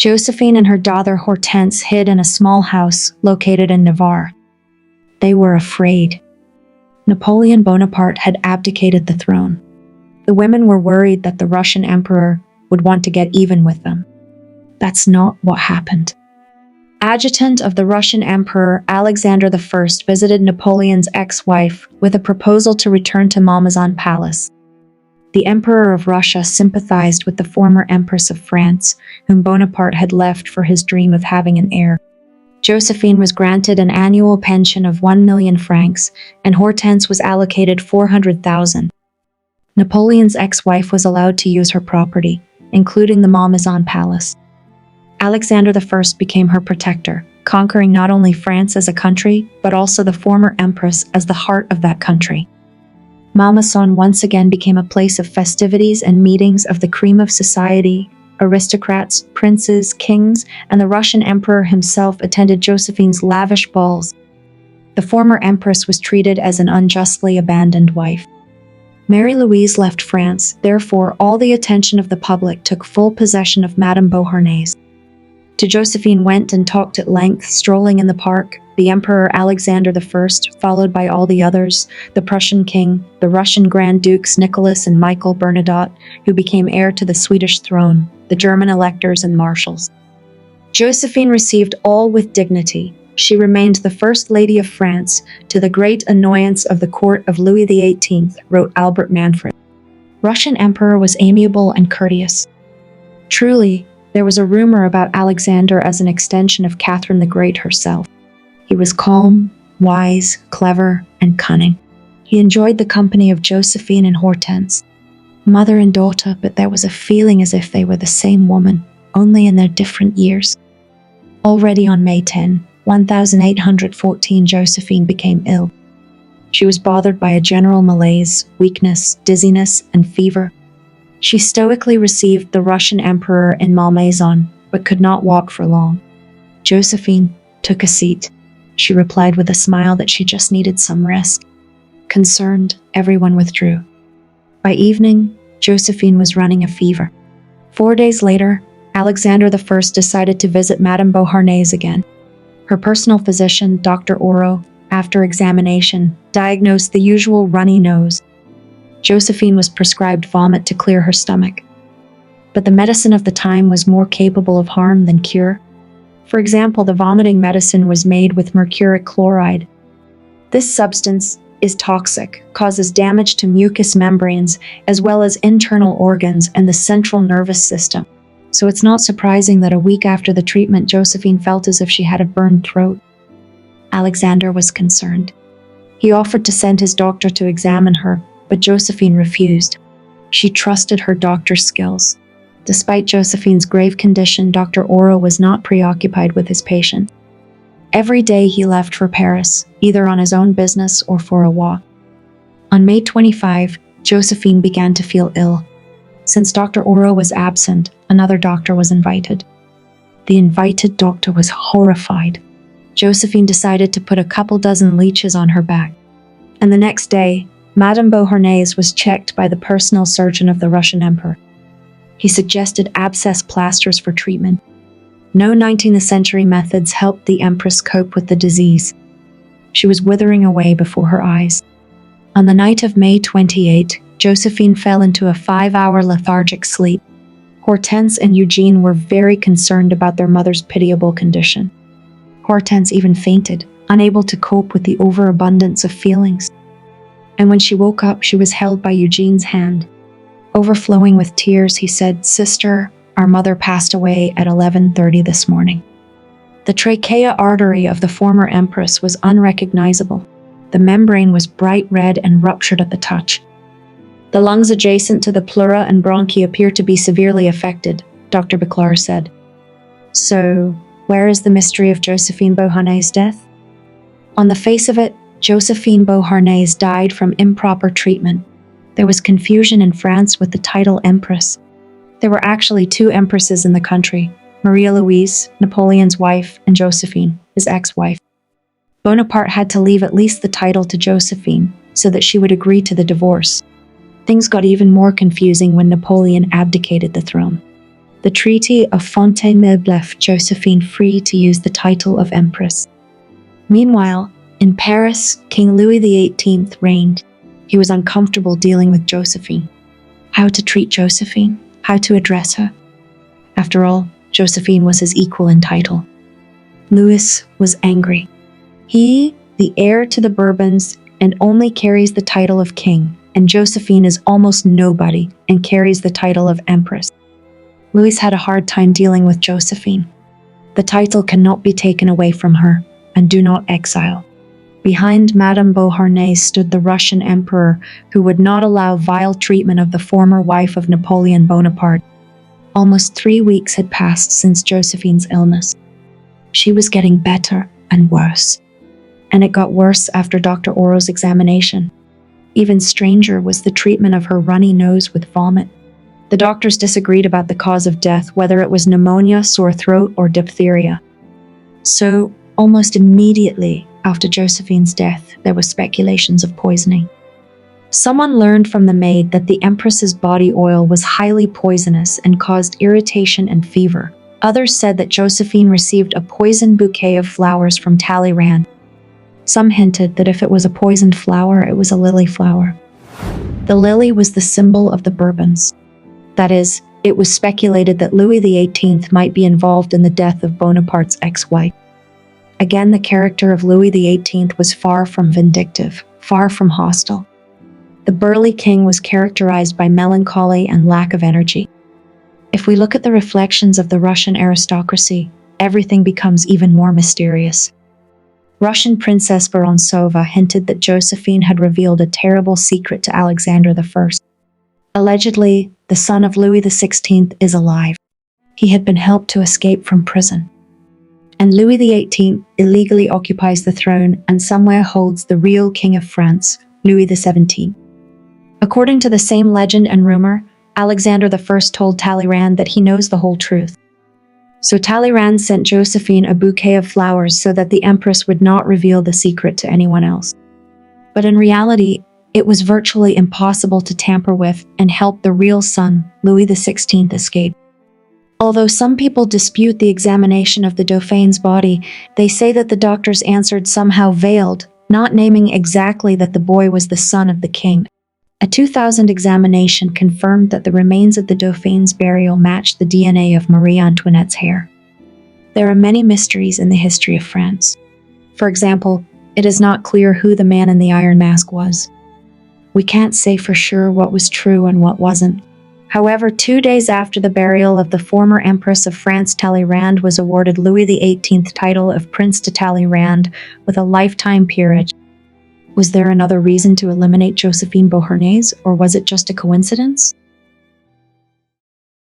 Josephine and her daughter Hortense hid in a small house located in Navarre. They were afraid. Napoleon Bonaparte had abdicated the throne. The women were worried that the Russian emperor would want to get even with them. That's not what happened. Adjutant of the Russian Emperor Alexander I visited Napoleon's ex-wife with a proposal to return to Malmaison Palace. The Emperor of Russia sympathized with the former Empress of France, whom Bonaparte had left for his dream of having an heir. Josephine was granted an annual pension of 1 million francs, and Hortense was allocated 400,000. Napoleon's ex-wife was allowed to use her property, including the Malmaison Palace. Alexander I became her protector, conquering not only France as a country, but also the former empress as the heart of that country. Malmaison once again became a place of festivities and meetings of the cream of society. Aristocrats, princes, kings, and the Russian emperor himself attended Josephine's lavish balls. The former empress was treated as an unjustly abandoned wife. Marie-Louise left France, therefore all the attention of the public took full possession of Madame Beauharnais. To Josephine went and talked at length, strolling in the park, the Emperor Alexander I, followed by all the others, the Prussian king, the Russian Grand Dukes Nicholas and Michael Bernadotte, who became heir to the Swedish throne, the German electors and marshals. Josephine received all with dignity. She remained the First Lady of France, to the great annoyance of the court of Louis XVIII, wrote Albert Manfred. Russian Emperor was amiable and courteous. Truly, there was a rumor about Alexander as an extension of Catherine the Great herself. He was calm, wise, clever, and cunning. He enjoyed the company of Josephine and Hortense, mother and daughter, but there was a feeling as if they were the same woman, only in their different years. Already on May 10, 1814, Josephine became ill. She was bothered by a general malaise, weakness, dizziness, and fever. She stoically received the Russian emperor in Malmaison, but could not walk for long. Josephine took a seat. She replied with a smile that she just needed some rest. Concerned, everyone withdrew. By evening, Josephine was running a fever. 4 days later, Alexander I decided to visit Madame Beauharnais again. Her personal physician, Dr. Oro, after examination, diagnosed the usual runny nose. Josephine was prescribed vomit to clear her stomach. But the medicine of the time was more capable of harm than cure. For example, the vomiting medicine was made with mercuric chloride. This substance is toxic, causes damage to mucous membranes, as well as internal organs and the central nervous system. So it's not surprising that a week after the treatment, Josephine felt as if she had a burned throat. Alexander was concerned. He offered to send his doctor to examine her, but Josephine refused. She trusted her doctor's skills. Despite Josephine's grave condition, Dr. Oro was not preoccupied with his patient. Every day he left for Paris, either on his own business or for a walk. On May 25, Josephine began to feel ill. Since Dr. Oro was absent, another doctor was invited. The invited doctor was horrified. Josephine decided to put a couple dozen leeches on her back. And the next day, Madame Beauharnais was checked by the personal surgeon of the Russian emperor. He suggested abscess plasters for treatment. No 19th century methods helped the empress cope with the disease. She was withering away before her eyes. On the night of May 28, Josephine fell into a 5-hour lethargic sleep. Hortense and Eugene were very concerned about their mother's pitiable condition. Hortense even fainted, unable to cope with the overabundance of feelings. And when she woke up, she was held by Eugene's hand. Overflowing with tears, he said, "Sister, our mother passed away at 11:30 this morning." The trachea artery of the former empress was unrecognizable. The membrane was bright red and ruptured at the touch. The lungs adjacent to the pleura and bronchi appear to be severely affected, Dr. Beclar said. So, where is the mystery of Josephine Beauharnais' death? On the face of it, Josephine Beauharnais died from improper treatment. There was confusion in France with the title empress. There were actually 2 empresses in the country, Marie-Louise, Napoleon's wife, and Josephine, his ex-wife. Bonaparte had to leave at least the title to Josephine so that she would agree to the divorce. Things got even more confusing when Napoleon abdicated the throne. The Treaty of Fontainebleau left Josephine free to use the title of empress. Meanwhile, in Paris, King Louis XVIII reigned. He was uncomfortable dealing with Josephine. How to treat Josephine? How to address her? After all, Josephine was his equal in title. Louis was angry. He, the heir to the Bourbons, and only carries the title of king, and Josephine is almost nobody and carries the title of empress. Louis had a hard time dealing with Josephine. The title cannot be taken away from her, and do not exile. Behind Madame Beauharnais stood the Russian emperor, who would not allow vile treatment of the former wife of Napoleon Bonaparte. Almost 3 weeks had passed since Josephine's illness. She was getting better and worse. And it got worse after Dr. Orro's examination. Even stranger was the treatment of her runny nose with vomit. The doctors disagreed about the cause of death, whether it was pneumonia, sore throat, or diphtheria. So, almost immediately after Josephine's death, there were speculations of poisoning. Someone learned from the maid that the empress's body oil was highly poisonous and caused irritation and fever. Others said that Josephine received a poisoned bouquet of flowers from Talleyrand. Some hinted that if it was a poisoned flower, it was a lily flower. The lily was the symbol of the Bourbons. That is, it was speculated that Louis XVIII might be involved in the death of Bonaparte's ex-wife. Again, the character of Louis XVIII was far from vindictive, far from hostile. The burly king was characterized by melancholy and lack of energy. If we look at the reflections of the Russian aristocracy, everything becomes even more mysterious. Russian Princess Vorontsova hinted that Josephine had revealed a terrible secret to Alexander I. Allegedly, the son of Louis XVI is alive. He had been helped to escape from prison. And Louis XVIII illegally occupies the throne and somewhere holds the real King of France, Louis XVII. According to the same legend and rumor, Alexander I told Talleyrand that he knows the whole truth. So Talleyrand sent Josephine a bouquet of flowers so that the empress would not reveal the secret to anyone else. But in reality, it was virtually impossible to tamper with and help the real son, Louis XVI, escape. Although some people dispute the examination of the Dauphin's body, they say that the doctors answered somehow veiled, not naming exactly that the boy was the son of the king. A 2000 examination confirmed that the remains of the Dauphin's burial matched the DNA of Marie Antoinette's hair. There are many mysteries in the history of France. For example, it is not clear who the man in the iron mask was. We can't say for sure what was true and what wasn't. However, 2 days after the burial of the former Empress of France, Talleyrand was awarded Louis XVIII title of Prince de Talleyrand with a lifetime peerage. Was there another reason to eliminate Josephine Beauharnais, or was it just a coincidence?